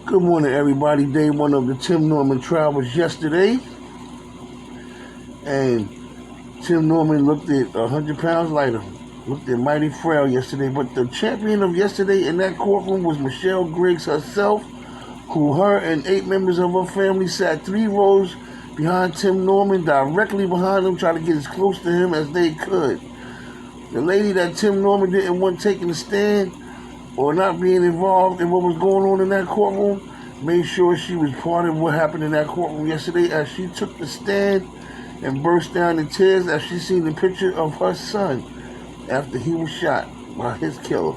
Good morning, everybody. Day one of the Tim Norman trial was yesterday. And Tim Norman looked at 100 pounds lighter. Looked at mighty frail yesterday. But the champion of yesterday in that courtroom was Michelle Griggs herself, who her and 8 members of her family sat 3 rows behind Tim Norman, directly behind him, trying to get as close to him as they could. The lady that Tim Norman didn't want taking a stand or not being involved in what was going on in that courtroom made sure she was part of what happened in that courtroom yesterday, as she took the stand and burst down in tears as she seen the picture of her son after he was shot by his killer.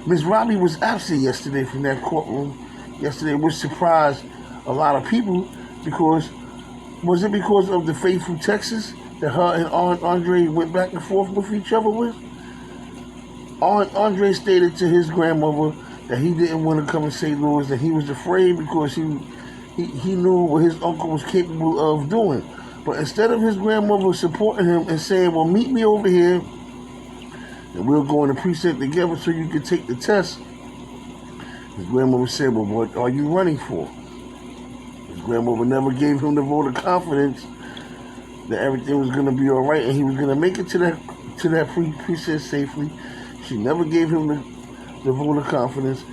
Miss Robbie was absent yesterday from that courtroom yesterday, which surprised a lot of people because was it because of the fateful Texas that her and Aunt Andre went back and forth with each other with? Aunt Andre stated to his grandmother that he didn't want to come to St. Louis, that he was afraid because he knew what his uncle was capable of doing. But instead of his grandmother supporting him and saying, well, meet me over here and we'll go in the precinct together so you can take the test, his grandmother said, well, what are you running for? His grandmother never gave him the vote of confidence that everything was going to be all right and he was going to make it to that precinct safely. She never gave him the vote of confidence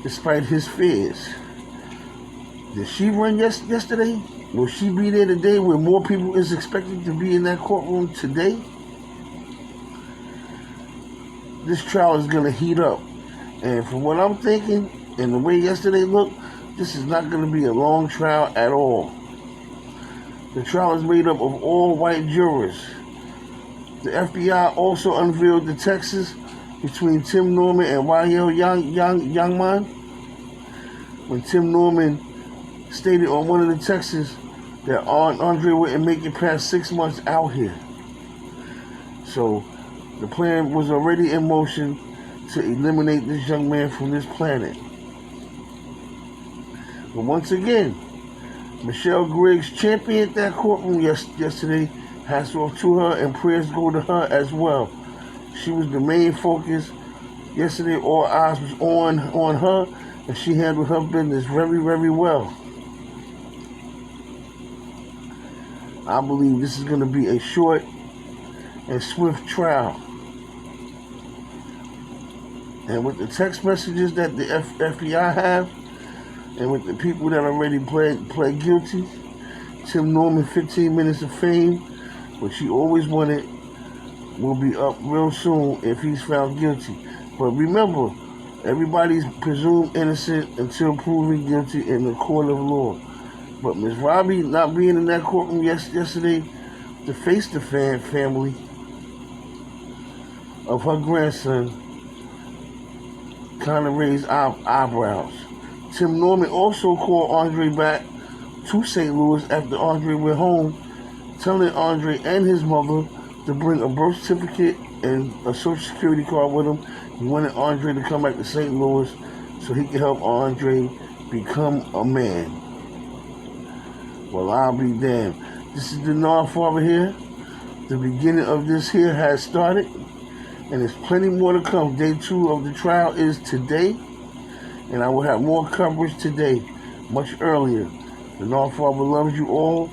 despite his fears. Did she run yesterday? Will she be there today where more people is expected to be in that courtroom today? This trial is going to heat up. And from what I'm thinking and the way yesterday looked, this is not going to be a long trial at all. The trial is made up of all white jurors. The FBI also unveiled the Texas between Tim Norman and Y.L. Youngman. When Tim Norman stated on one of the texts that Aunt Andre wouldn't make it past 6 months out here. So the plan was already in motion to eliminate this young man from this planet. But once again, Michelle Griggs championed that courtroom yesterday. Hats off to her and prayers go to her as well. She was the main focus. Yesterday, all eyes was on her, and she handled her business very, very well. I believe this is going to be a short and swift trial. And with the text messages that the FBI have, and with the people that already pled guilty, Tim Norman 15 minutes of fame, which he always wanted, will be up real soon if he's found guilty. But remember, everybody's presumed innocent until proven guilty in the court of law. But Miss Robbie not being in that courtroom yesterday to face the family of her grandson kind of raised eyebrows. Tim Norman also called Andre back to St. Louis after Andre went home, telling Andre and his mother to bring a birth certificate and a social security card with him. He wanted Andre to come back to St. Louis so he could help Andre become a man. Well, I'll be damned. This is the Godfather here. The beginning of this here has started, and there's plenty more to come. Day 2 of the trial is today, and I will have more coverage today, much earlier. The Godfather loves you all.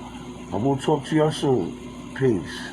I will talk to y'all soon. Peace.